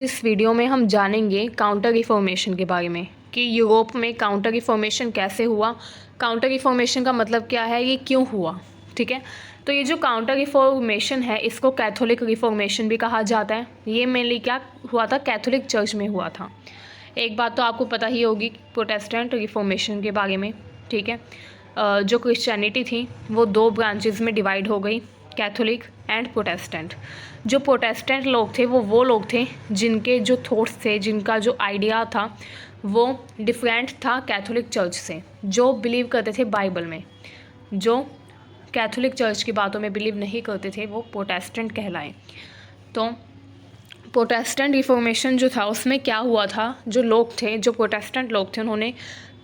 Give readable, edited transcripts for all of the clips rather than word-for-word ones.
इस वीडियो में हम जानेंगे काउंटर रिफॉर्मेशन के बारे में कि यूरोप में काउंटर रिफॉर्मेशन कैसे हुआ, काउंटर रिफॉर्मेशन का मतलब क्या है, ये क्यों हुआ। ठीक है, तो ये जो काउंटर रिफॉर्मेशन है इसको कैथोलिक रिफॉर्मेशन भी कहा जाता है। ये मेनली क्या हुआ था, कैथोलिक चर्च में हुआ था। एक बात तो आपको पता ही होगी प्रोटेस्टेंट रिफॉर्मेशन के बारे में। ठीक है, जो क्रिश्चियनिटी थी वो दो ब्रांचेस में डिवाइड हो गई, कैथोलिक एंड प्रोटेस्टेंट। जो प्रोटेस्टेंट लोग थे वो लोग थे जिनके जो थॉट्स थे, जिनका जो आइडिया था वो डिफरेंट था कैथोलिक चर्च से, जो बिलीव करते थे बाइबल में। जो कैथोलिक चर्च की बातों में बिलीव नहीं करते थे वो प्रोटेस्टेंट कहलाए। तो प्रोटेस्टेंट रिफॉर्मेशन जो था उसमें क्या हुआ था, जो लोग थे, जो प्रोटेस्टेंट लोग थे, उन्होंने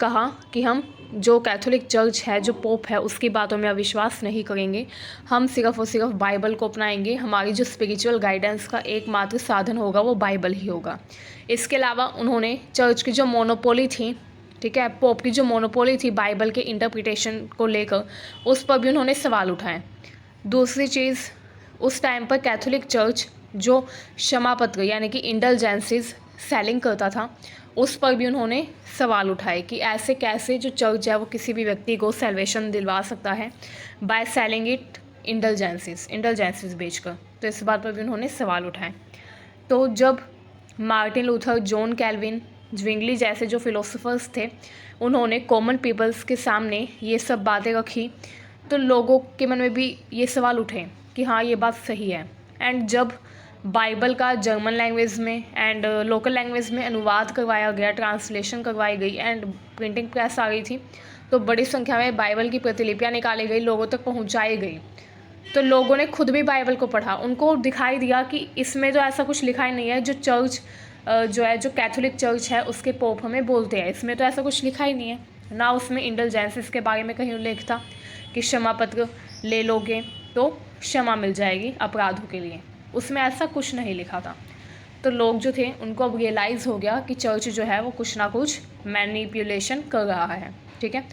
कहा कि हम जो कैथोलिक चर्च है, जो पोप है, उसकी बातों में अविश्वास नहीं करेंगे। हम सिर्फ़ और सिर्फ बाइबल को अपनाएंगे। हमारी जो स्पिरिचुअल गाइडेंस का एकमात्र साधन होगा वो बाइबल ही होगा। इसके अलावा उन्होंने चर्च की जो मोनोपोली थी, ठीक है, पोप की जो मोनोपोली थी बाइबल के इंटरप्रिटेशन को लेकर, उस पर भी उन्होंने सवाल उठाए। दूसरी चीज़, उस टाइम पर कैथोलिक चर्च जो क्षमा पत्र यानी कि इंडल्जेंसेस सेलिंग करता था, उस पर भी उन्होंने सवाल उठाए कि ऐसे कैसे जो चर्च है वो किसी भी व्यक्ति को सैल्वेशन दिलवा सकता है बाय सेलिंग इट इंडल्जेंसेस बेचकर। तो इस बात पर भी उन्होंने सवाल उठाए। तो जब मार्टिन लूथर, जॉन कैल्विन, ज्विंगली जैसे जो फिलोसोफर्स थे, उन्होंने कॉमन पीपल्स के सामने ये सब बातें रखी, तो लोगों के मन में भी ये सवाल उठे कि हाँ ये बात सही है। एंड जब बाइबल का जर्मन लैंग्वेज में एंड लोकल लैंग्वेज में अनुवाद करवाया गया, ट्रांसलेशन करवाई गई एंड प्रिंटिंग प्रेस आ गई थी, तो बड़ी संख्या में बाइबल की प्रतिलिपियाँ निकाली गई, लोगों तक पहुँचाई गई। तो लोगों ने खुद भी बाइबल को पढ़ा, उनको दिखाई दिया कि इसमें तो ऐसा कुछ लिखा ही नहीं है जो चर्च जो है, जो कैथोलिक चर्च है उसके पोप हमें बोलते हैं, इसमें तो ऐसा कुछ लिखा ही नहीं है। ना उसमें इंडल्जेंसेस के बारे में कहीं उल्लेख था कि क्षमा पत्र ले लोगे तो क्षमा मिल जाएगी अपराधों के लिए, उसमें ऐसा कुछ नहीं लिखा था। तो लोग जो थे उनको अब रियलाइज़ हो गया कि चर्च जो है वो कुछ ना कुछ मैनिपुलेशन कर रहा है। ठीक है,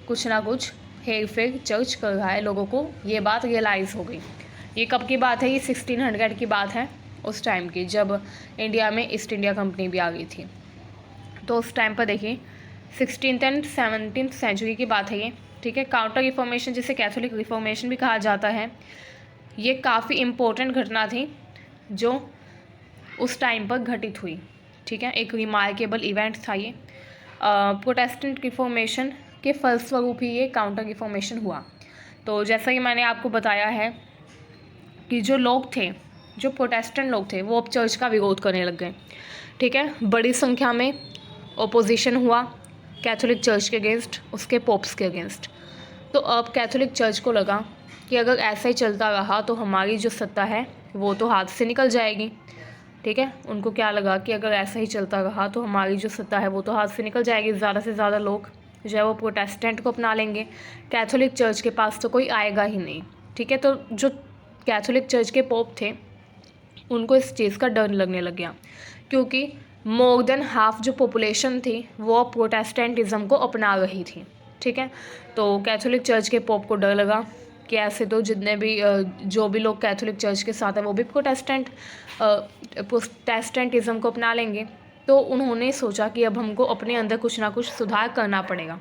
कुछ ना कुछ हेर फेर चर्च कर रहा है, लोगों को ये बात रियलाइज़ हो गई। ये कब की बात है, ये 1600 की बात है, उस टाइम की, जब इंडिया में ईस्ट इंडिया कंपनी भी आ गई थी। तो उस टाइम पर देखिए 16th एंड 17th सेंचुरी की बात है ये। ठीक है, काउंटर रिफॉर्मेशन जिसे कैथोलिक रिफॉर्मेशन भी कहा जाता है, ये काफ़ी इम्पोर्टेंट घटना थी जो उस टाइम पर घटित हुई। ठीक है, एक रिमार्केबल इवेंट था ये। प्रोटेस्टेंट रिफॉर्मेशन के फलस्वरूप ही ये काउंटर रिफॉर्मेशन हुआ। तो जैसा कि मैंने आपको बताया है कि जो लोग थे, जो प्रोटेस्टेंट लोग थे, वो अब चर्च का विरोध करने लग गए। ठीक है, बड़ी संख्या में ओपोजिशन हुआ कैथोलिक चर्च के अगेंस्ट, उसके पोप्स के अगेंस्ट। तो अब कैथोलिक चर्च को लगा कि अगर ऐसा ही चलता रहा तो हमारी जो सत्ता है वो तो हाथ से निकल जाएगी। ठीक है, उनको क्या लगा कि अगर ऐसा ही चलता रहा तो हमारी जो सत्ता है वो तो हाथ से निकल जाएगी, ज़्यादा से ज़्यादा लोग जो है वो प्रोटेस्टेंट को अपना लेंगे, कैथोलिक चर्च के पास तो कोई आएगा ही नहीं। ठीक है, तो जो कैथोलिक चर्च के पोप थे उनको इस चीज़ का डर लगने लग गया, क्योंकि मोर देन हाफ जो पॉपुलेशन थी वो प्रोटेस्टेंटिज्म को अपना रही थी। ठीक है, तो कैथोलिक चर्च के पोप को डर लगा कि ऐसे तो जितने भी जो भी लोग कैथोलिक चर्च के साथ हैं वो भी प्रोटेस्टेंटिज्म को अपना लेंगे। तो उन्होंने सोचा कि अब हमको अपने अंदर कुछ ना कुछ सुधार करना पड़ेगा।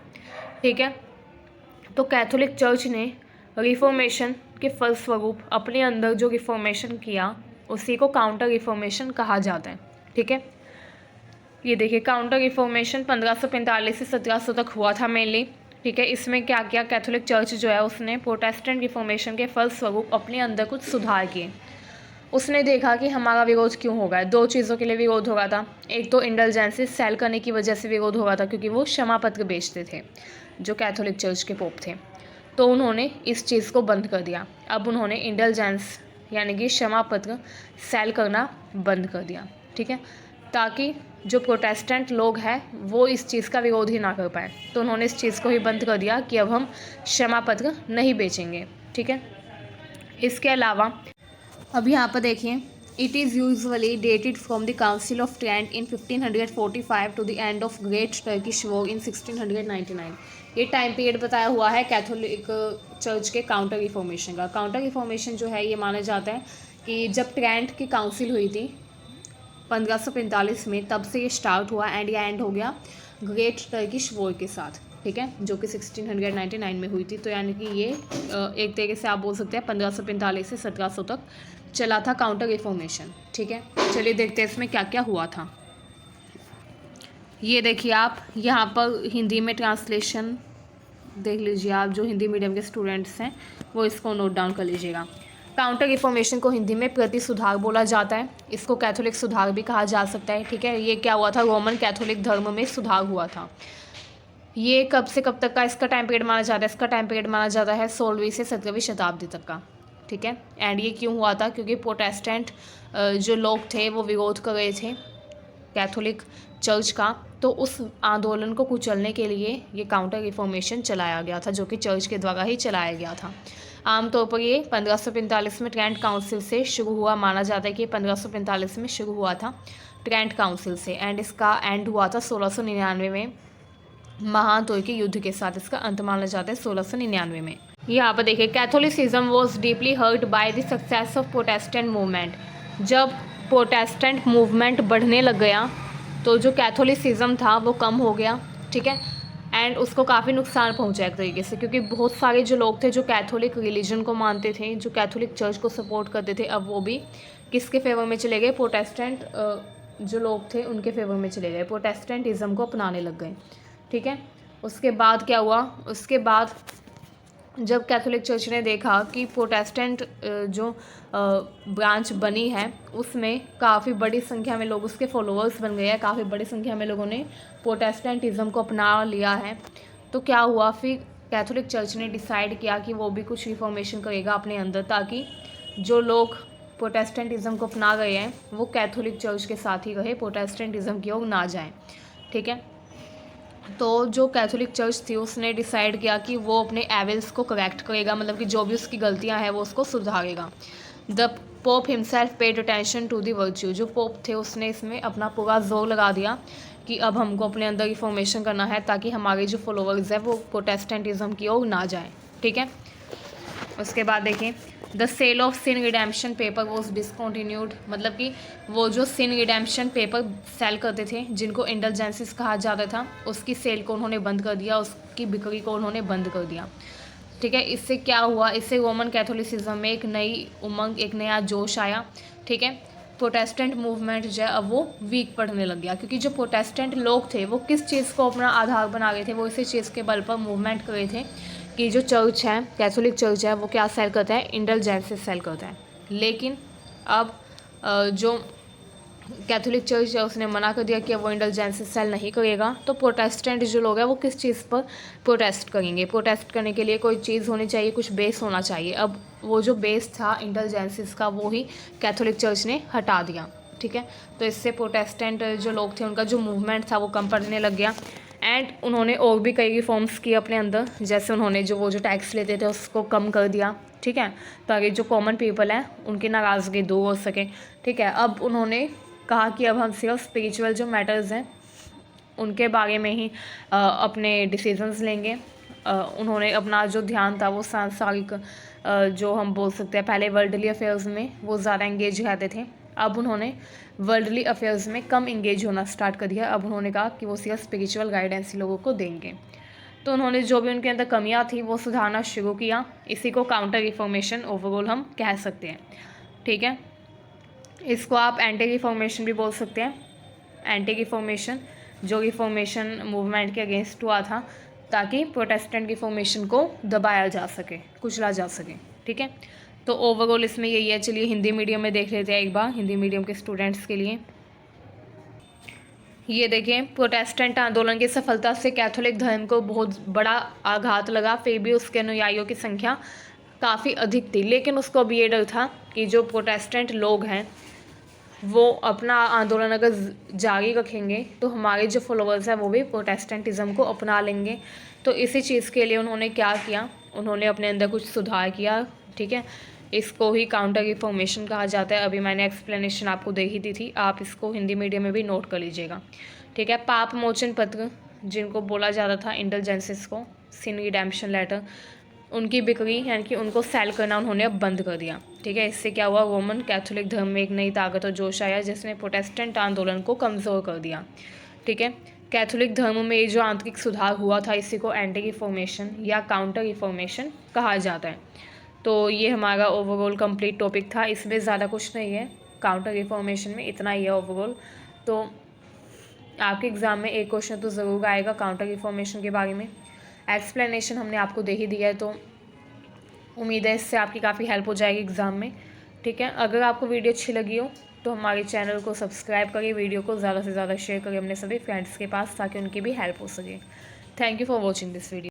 ठीक है, तो कैथोलिक चर्च ने रिफॉर्मेशन के फलस्वरूप अपने अंदर जो रिफॉर्मेशन किया उसी को काउंटर रिफॉर्मेशन कहा जाता है। ठीक है, ये देखिए काउंटर रिफॉर्मेशन 1545 से 1700 तक हुआ था मेनली। ठीक है, इसमें क्या किया, कैथोलिक चर्च जो है उसने प्रोटेस्टेंट रिफॉर्मेशन के फलस्वरूप अपने अंदर कुछ सुधार किए। उसने देखा कि हमारा विरोध क्यों होगा, दो चीज़ों के लिए विरोध हो रहा था। एक तो इंडल्जेंसेस सेल करने की वजह से विरोध हो रहा था, क्योंकि वो क्षमा पत्र बेचते थे जो कैथोलिक चर्च के पोप थे। तो उन्होंने इस चीज़ को बंद कर दिया। अब उन्होंने इंडल्जेंस यानी कि क्षमा पत्र सेल करना बंद कर दिया। ठीक है, ताकि जो प्रोटेस्टेंट लोग हैं वो इस चीज़ का विरोध ही ना कर पाए। तो उन्होंने इस चीज़ को ही बंद कर दिया कि अब हम क्षमा पत्र नहीं बेचेंगे। ठीक है, इसके अलावा अब यहाँ पर देखिए, it is usually dated from the council of Trent in 1545 to the end of great Turkish war in 1699। ये टाइम पीरियड बताया हुआ है कैथोलिक चर्च के काउंटर रिफॉर्मेशन का। काउंटर रिफॉर्मेशन जो है ये माना जाता है कि जब ट्रेंट की काउंसिल हुई थी 1545 में, तब से ये स्टार्ट हुआ एंड ये एंड हो गया ग्रेट टर्किश वॉर के साथ, ठीक है, जो कि 1699 में हुई थी। तो यानी कि ये एक तरीके से आप बोल सकते हैं 1545 से 1700 तक चला था काउंटर रिफॉर्मेशन, ठीक है। चलिए देखते हैं इसमें क्या क्या हुआ था। ये देखिए आप यहाँ पर हिंदी में ट्रांसलेशन देख लीजिए, आप जो हिंदी मीडियम के स्टूडेंट्स हैं वो इसको नोट डाउन कर लीजिएगा। काउंटर रिफॉर्मेशन को हिंदी में प्रति सुधार बोला जाता है, इसको कैथोलिक सुधार भी कहा जा सकता है, ठीक है। ये क्या हुआ था, रोमन कैथोलिक धर्म में सुधार हुआ था। ये कब से कब तक का इसका टाइम पीरियड माना जाता है, इसका टाइम पीरियड माना जाता है 16वीं से 17वीं शताब्दी तक का, ठीक है। एंड ये क्यों हुआ था, क्योंकि प्रोटेस्टेंट जो लोग थे वो विरोध कर रहे थे कैथोलिक चर्च का, तो उस आंदोलन को कुचलने के लिए ये काउंटर रिफॉर्मेशन चलाया गया था, जो कि चर्च के द्वारा ही चलाया गया था। आमतौर पर ये 1545 में ट्रेंट काउंसिल से शुरू हुआ, माना जाता है कि 1545 में शुरू हुआ था ट्रेंट काउंसिल से, एंड इसका एंड हुआ था 1699 में महान तुर्की युद्ध के साथ। इसका अंत माना जाता है 1699 में। यहाँ पर देखिए, Catholicism was deeply hurt by the success of Protestant movement. जब प्रोटेस्टेंट मूवमेंट बढ़ने लग गया तो जो कैथोलिसिज्म था वो कम हो गया, ठीक है, एंड उसको काफ़ी नुकसान पहुंचा एक तरीके से, क्योंकि बहुत सारे जो लोग थे जो कैथोलिक रिलीजन को मानते थे, जो कैथोलिक चर्च को सपोर्ट करते थे, अब वो भी किसके फेवर में चले गए, प्रोटेस्टेंट जो लोग थे उनके फेवर में चले गए, प्रोटेस्टेंटिज्म को अपनाने लग गए, ठीक है। उसके बाद क्या हुआ, उसके बाद जब कैथोलिक चर्च ने देखा कि प्रोटेस्टेंट जो ब्रांच बनी है उसमें काफ़ी बड़ी संख्या में लोग उसके फॉलोअर्स बन गए हैं, काफ़ी बड़ी संख्या में लोगों ने प्रोटेस्टेंटिज्म को अपना लिया है, तो क्या हुआ, फिर कैथोलिक चर्च ने डिसाइड किया कि वो भी कुछ रिफॉर्मेशन करेगा अपने अंदर, ताकि जो लोग प्रोटेस्टेंटिज्म को अपना गए हैं वो कैथोलिक चर्च के साथ ही रहे, प्रोटेस्टेंटिज्म की ओर ना जाएं, ठीक है। तो जो कैथोलिक चर्च थी उसने डिसाइड किया कि वो अपने एविल्स को करेक्ट करेगा, मतलब कि जो भी उसकी गलतियां हैं वो उसको सुधारेगा। The pope himself paid attention to the virtue. जो पोप थे उसने इसमें अपना पूरा जोर लगा दिया कि अब हमको अपने अंदर रिफॉर्मेशन करना है, ताकि हमारे जो फॉलोअर्स हैं वो प्रोटेस्टेंटिज्म की ओर ना जाएं, ठीक है। उसके बाद देखें, the sale of sin redemption paper was discontinued. मतलब कि वो जो सिन रिडेम्पशन पेपर सेल करते थे जिनको इंडलजेंसिस कहा जाता था, उसकी सेल को उन्होंने बंद कर दिया, उसकी बिक्री को उन्होंने बंद कर दिया, ठीक है। इससे क्या हुआ, इससे रोमन कैथोलिसिज्म में एक नई उमंग, एक नया जोश आया, ठीक है। प्रोटेस्टेंट मूवमेंट जो है अब वो वीक पड़ने लग गया, क्योंकि जो प्रोटेस्टेंट लोग थे वो किस चीज़ को अपना आधार बना गए थे, वो इसी चीज़ के बल पर मूवमेंट कर रहे थे कि जो चर्च है, कैथोलिक चर्च है, वो क्या सेल करता है, इंडलजेंसेस सेल करता है। लेकिन अब जो कैथोलिक चर्च है उसने मना कर दिया कि वो इंडलजेंसेस सेल नहीं करेगा, तो प्रोटेस्टेंट जो लोग हैं वो किस चीज़ पर प्रोटेस्ट करेंगे, प्रोटेस्ट करने के लिए कोई चीज़ होनी चाहिए, कुछ बेस होना चाहिए। अब वो जो बेस था इंडलजेंसेस का वो ही कैथोलिक चर्च ने हटा दिया, ठीक है। तो इससे प्रोटेस्टेंट जो लोग थे उनका जो मूवमेंट था वो कम पड़ने लग गया, एंड उन्होंने और भी कई रिफॉर्म्स किए अपने अंदर, जैसे उन्होंने वो जो टैक्स लेते थे उसको कम कर दिया, ठीक है, ताकि जो कॉमन पीपल हैं उनकी नाराज़गी दूर हो सके, ठीक है। अब उन्होंने कहा कि अब हम सिर्फ स्पिरिचुअल जो मैटर्स हैं उनके बारे में ही अपने डिसीजंस लेंगे। उन्होंने अपना जो ध्यान था वो सांसारिक जो हम बोल सकते हैं, पहले वर्ल्डली अफेयर्स में वो ज़्यादा इंगेज रहते थे, अब उन्होंने वर्ल्डली अफेयर्स में कम इंगेज होना स्टार्ट कर दिया। अब उन्होंने कहा कि वो सिर्फ स्पिरिचुअल गाइडेंस लोगों को देंगे। तो उन्होंने जो भी उनके अंदर कमियां थी वो सुधारना शुरू किया। इसी को काउंटर रिफॉर्मेशन ओवरऑल हम कह सकते हैं, ठीक है। इसको आप एंटी रिफॉर्मेशन भी बोल सकते हैं। एंटी रिफॉर्मेशन जो रिफॉर्मेशन मूवमेंट के अगेंस्ट हुआ था, ताकि प्रोटेस्टेंट रिफॉर्मेशन को दबाया जा सके, कुचला जा सके, ठीक है। तो ओवरऑल इसमें यही है। चलिए हिंदी मीडियम में देख लेते हैं एक बार, हिंदी मीडियम के स्टूडेंट्स के लिए। ये देखें, प्रोटेस्टेंट आंदोलन की सफलता से कैथोलिक धर्म को बहुत बड़ा आघात लगा, फिर भी उसके अनुयायियों की संख्या काफ़ी अधिक थी। लेकिन उसको अब ये डर था कि जो प्रोटेस्टेंट लोग हैं वो अपना आंदोलन अगर जारी रखेंगे तो हमारे जो फॉलोअर्स हैं वो भी प्रोटेस्टेंटिज्म को अपना लेंगे। तो इसी चीज़ के लिए उन्होंने क्या किया, उन्होंने अपने अंदर कुछ सुधार किया, ठीक है। इसको ही काउंटर रिफॉर्मेशन कहा जाता है। अभी मैंने एक्सप्लेनेशन आपको दे ही दी थी, आप इसको हिंदी मीडियम में भी नोट कर लीजिएगा, ठीक है। पाप मोचन पत्र जिनको बोला जाता था इंडलजेंसेस को, सिन रिडेम्पशन लेटर, उनकी बिक्री यानी कि उनको सेल करना उन्होंने अब बंद कर दिया। ठीक है, इससे क्या हुआ, रोमन कैथोलिक धर्म में एक नई ताकत और जोश आया जिसने प्रोटेस्टेंट आंदोलन को कमज़ोर कर दिया। ठीक है, कैथोलिक धर्म में ये जो आंतरिक सुधार हुआ था इसी को एंटी रिफॉर्मेशन या काउंटर रिफॉर्मेशन कहा जाता है। तो ये हमारा ओवरऑल कंप्लीट टॉपिक था, इसमें ज़्यादा कुछ नहीं है, काउंटर रिफॉर्मेशन में इतना ही है ओवरऑल। तो आपके एग्ज़ाम में एक क्वेश्चन तो ज़रूर आएगा काउंटर रिफॉर्मेशन के बारे में। एक्सप्लेनेशन हमने आपको दे ही दिया है, तो उम्मीद है इससे आपकी काफ़ी हेल्प हो जाएगी एग्ज़ाम में। ठीक है, अगर आपको वीडियो अच्छी लगी हो तो हमारे चैनल को सब्सक्राइब करिए, वीडियो को ज़्यादा से ज़्यादा शेयर करिए अपने सभी फ्रेंड्स के पास ताकि उनकी भी हेल्प हो सके। Thank you for watching this video.